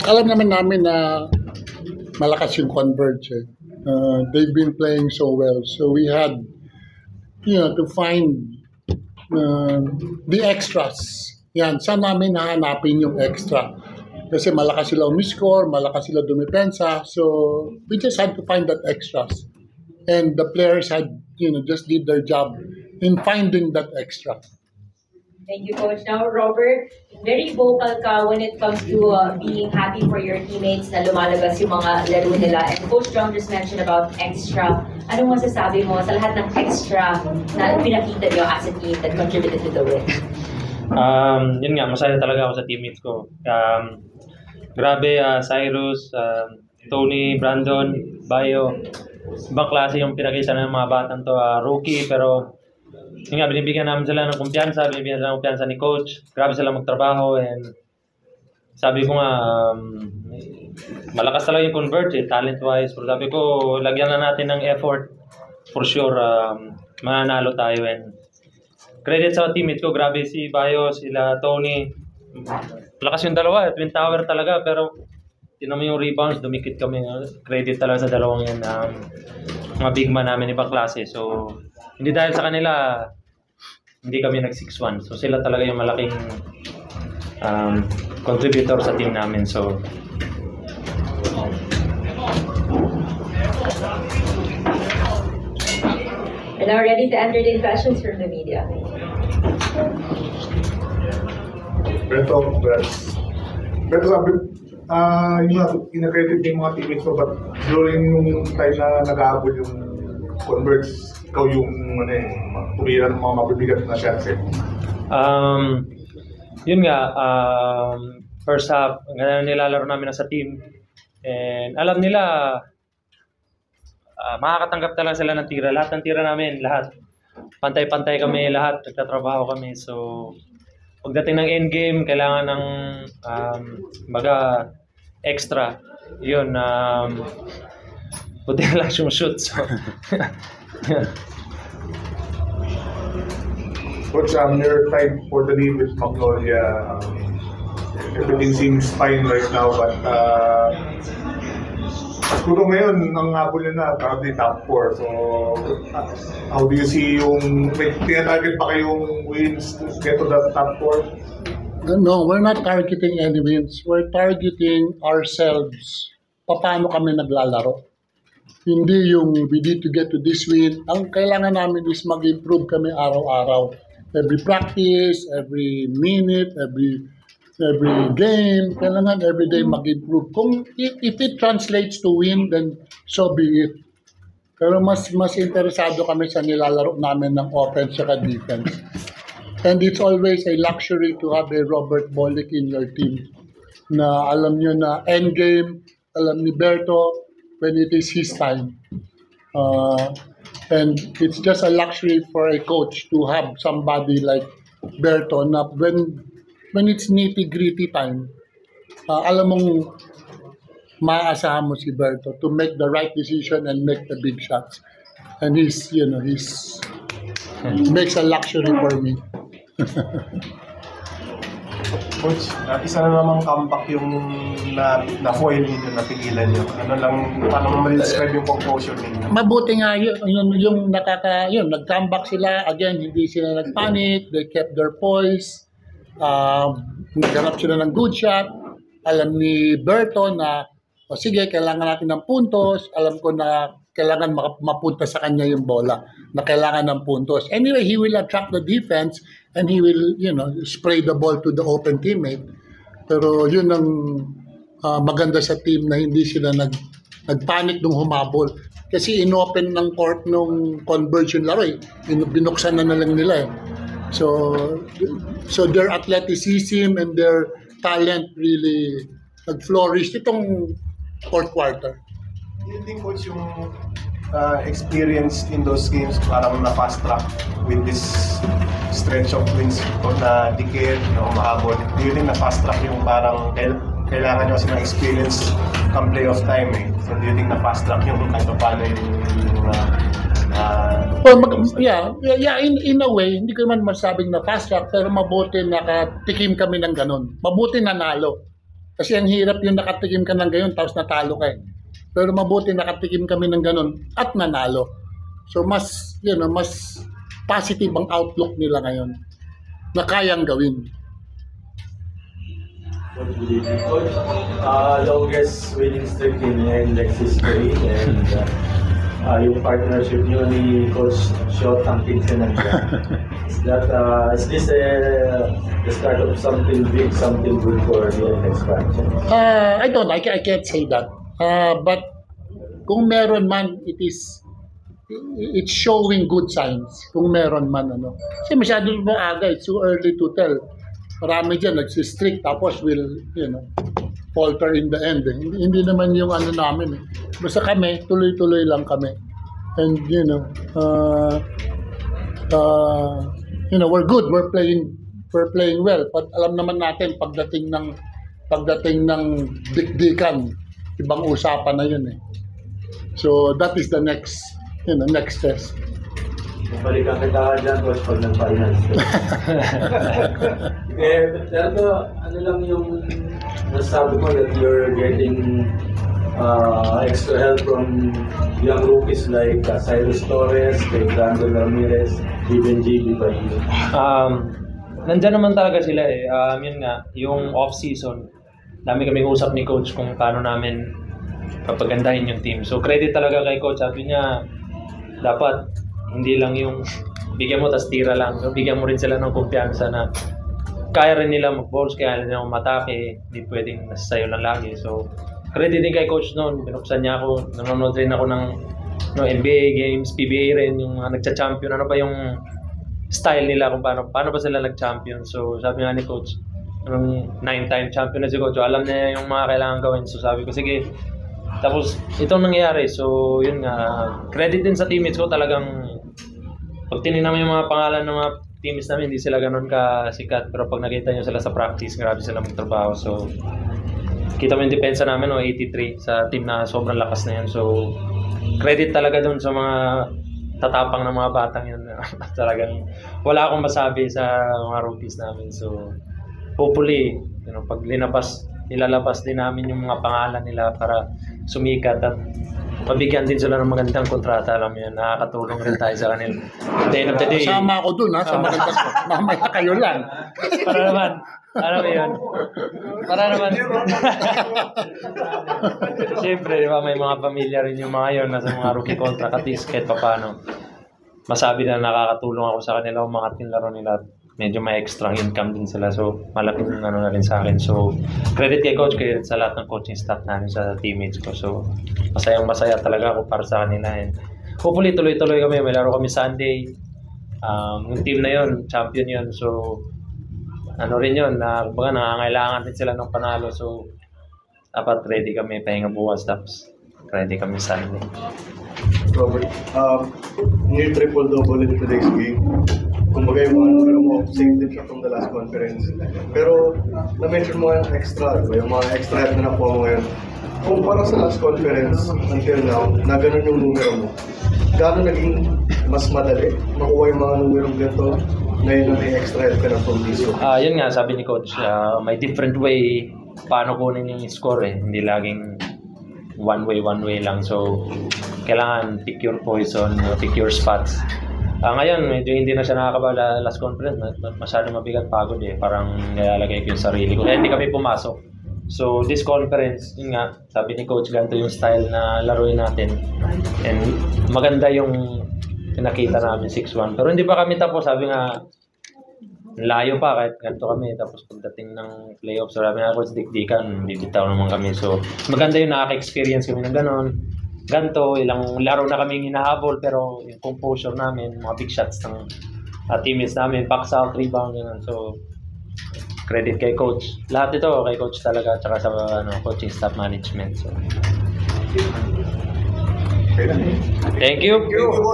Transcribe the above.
alam naman namin na malakas yung Converge. They've been playing so well. So we had, to find the extras. Yan, saan namin hahanapin yung extra? Kasi malakas sila umiscore, malakas sila dumipensa. So we just had to find that extras. And the players had, just did their job in finding that extra. Thank you, Coach. Now, Robert, very vocal ka when it comes to being happy for your teammates na lumalabas yung mga laro nila. And Coach John just mentioned about extra. Anong masasabi mo sa lahat ng extra na pinakita niyo as a team that contributed to the win? Yun nga, masaya talaga ako sa teammates ko. Grabe, Cyrus, Tony, Brandon, Bayo. Ibang klase yung pinakita ng mga batang to. Rookie, pero yun nga, binibigyan namin sila ng kumpiyansa, binibigyan sila ng kumpiyansa ni Coach. Grabe sila magtrabaho and sabi ko nga, malakas talaga yung Converge, talent-wise. Pero sabi ko, lagyan na natin ng effort. For sure, mananalo tayo. And credit sa teammates ko, grabe si Bayo, sila Tony. Malakas yung dalawa, Twin Tower talaga, pero tinan mo yung rebounds, dumikit kami. Credit talaga sa dalawang yan, mga big man namin, ibang klase. So, hindi dahil sa kanila, hindi kami nag-6-1. So, sila talaga yung malaking contributor sa team namin. So, we're now ready to entertain questions from the media. Beto, sabi, ina-credit yung mga teammates mo, but during yung time na nag-aabot yung Converge, ikaw yung tumira ng mga mabibigat na shots eh. Yun nga, first half, ganyan nilalaro namin sa team. And alam nila, makakatanggap talaga sila ng tira. Lahat ng tira namin, lahat. Pantay-pantay kami, lahat. Nagtatrabaho kami. So, pagdating ng endgame, kailangan ng extra. Yun, buti na lang shoot. So, Coach, your time for the lead with Magnolia, everything seems fine right now, but siguro ngayon, ang habol nyo na, currently top 4. So, how do you see yung, may tinatarget pa kayong wins to get to the top 4? No, we're not targeting any wins. We're targeting ourselves. Paano kami naglalaro? Hindi yung we need to get to this win. Ang kailangan namin is mag-improve kami araw-araw. Every practice, every minute, every game, kailangan every day mag-improve. Kung if it translates to win, then so be it. Pero mas interesado kami sa nilalaro namin ng offense at defense. And it's always a luxury to have a Robert Bolick in your team na alam nyo na endgame, alam ni Berto when it is his time. And it's just a luxury for a coach to have somebody like Berto na when it's nitty-gritty time, alam mong maaasahan mo si Berto to make the right decision and make the big shots. And he's makes a luxury for me. Coach, isa na namang comeback yung na-foil ninyo, napigilan nyo. Paano mo ma-describe yung composure ninyo? Mabuti nga yung nag-comeback sila. Again, hindi sila nag-panic. They kept their poise. Naghanap sila ng good shot. Alam ni Berto na, sige, kailangan natin ng puntos. Alam ko na kailangan mapunta sa kanya yung bola, na kailangan ng puntos. Anyway, he will attract the defense and he will, spray the ball to the open teammate. Pero yun ang maganda sa team na hindi sila nagpanic nung humabol. Kasi inopen ng court nung conversion laro eh. Binuksan na lang nila eh. So their athleticism and their talent really nag-flourish itong fourth quarter. Do you think, Coach, yung experience in those games parang na-fast track with this stretch of wins na decade, mahabol? Do you think na-fast track yung parang kailangan nyo kasi ng experience come playoff time eh? So do you think na-fast track yung kahit paano in a way, hindi ko naman masabing na fast track, pero mabuti nakatikim kami ng ganun. Mabuti nanalo. Kasi ang hirap yung nakatikim ka ng gayon tapos natalo ka eh. Pero mabuti nakatikim kami ng ganon at nanalo. So mas, mas positive ang outlook nila ngayon na kayang gawin. Longest winning streak in NLEX history, and yung partnership nyo ni Coach Shot ang pinsanagya. Is this the start of something big, something good for the NLEX franchise? I can't say that. But kung meron man, it's showing good signs. Kung meron man, Kasi masyado maaga, it's too early to tell. Marami dyan, nagsistreak, tapos will, falter in the end. Hindi naman yung namin. Basta kami, tuloy-tuloy lang kami. And, we're good. We're playing well. But alam naman natin, pagdating ng dikdikan, ibang usapan na yun eh. So, that is the next test. Balikan kita dyan, Coach, pag nag-finals. Pero ano lang yung nasabi mo that you're getting extra help from young rookies like Cyrus Torres, kay Brandon Ramirez, even JB Bailey. Nandyan naman talaga sila eh. Yun nga, yung off-season, dami kaming usap ni Coach kung paano namin papagandahin yung team. So credit talaga kay Coach. Sabi niya, dapat hindi lang yung bigyan mo tas tira lang. So, bigyan mo rin sila ng kumpiyansa na kaya rin nila mag-balls, kaya rin nila matake, hindi pwedeng nasa sayo lang lagi. So, credit din kay Coach noon. Binuksan niya ako, nanonood rin ako ng NBA games, PBA rin, yung mga nagcha-champion. Ano ba yung style nila, kung paano ba sila nag-champion. So, sabi nga ni Coach, 9-time champion na si Coach. So, alam niya yung mga kailangan gawin. So, sabi ko, sige. Tapos, itong nangyari. So, yun nga, credit din sa teammates ko. Talagang, pag tinignan mo yung mga pangalan ng mga teammates namin, hindi sila ganun kasikat. Pero pag nakita nyo sila sa practice, grabe sila magtrabaho. So, kita mo yung depensa namin, 83 sa team na sobrang lakas na yan. So, credit talaga dun sa mga tatapang ng mga batang yun. Talagang, wala akong masabi sa mga rookies namin. So, hopefully, pag nilalabas din namin yung mga pangalan nila para sumikat at mabigyan din sila ng magandang kontrata. Alam mo yun, nakakatulong rin tayo sa kanila. At the end of the day, sama ako dun sa magandang mamaya kayo lang. Para naman, alam mo yun, para naman, siyempre, di ba, may mga pamilya rin yung mga yun, nasa mga rookie contract, at least kahit pa paano, masabi na nakakatulong ako sa kanila, o mga tinlaro nila, medyo may extra income din sila. So, malaking na rin sa akin. So, credit kay Coach, credit sa lahat ng coaching staff namin, sa teammates ko. So, masaya talaga ako para sa kanila. And hopefully, tuloy-tuloy kami. May laro kami Sunday. Yung team na yun, champion yun. So, rin yun, nangangailangan din sila ng panalo. So, dapat ready kami, pahinga bukas. Tapos, ready kami Sunday. Robert, near triple-double in today's game. Kumbaga yung mga numero mo, same din siya from the last conference. Pero, na-mention mo yung extra, yung mga extra help na nakuha mo ngayon. Kung para sa last conference, until now, na ganun yung numero mo, gano'n naging mas madali makuha yung mga numero ganito na yun na may extra help ka na from this one? Yun nga, sabi ni Coach, may different way paano kunin yung score eh. Hindi laging one way lang. So, kailangan pick your poison, pick your spots. Ngayon, medyo hindi na siya nakakabala last conference. Masyado mabigat, pagod eh. Parang nilalagay ko yung sarili ko. Kaya hindi kami pumasok. So, this conference, yun nga, sabi ni Coach, ganito yung style na laruin natin. And maganda yung nakita namin 6-1. Pero hindi pa kami tapos. Sabi nga, layo pa kahit ganito kami. Tapos pagdating ng playoffs, sabi nga, Coach, dikdikan, bibitaw naman kami. So, maganda yung nakaka-experience kami ng ganon. Ganto, ilang laro na kaming hinahabol, pero yung composure namin, mga big shots ng teammates namin, backs out, rebound, yun. So, credit kay Coach. Lahat ito kay Coach talaga, tsaka sa coaching staff management. So, thank you.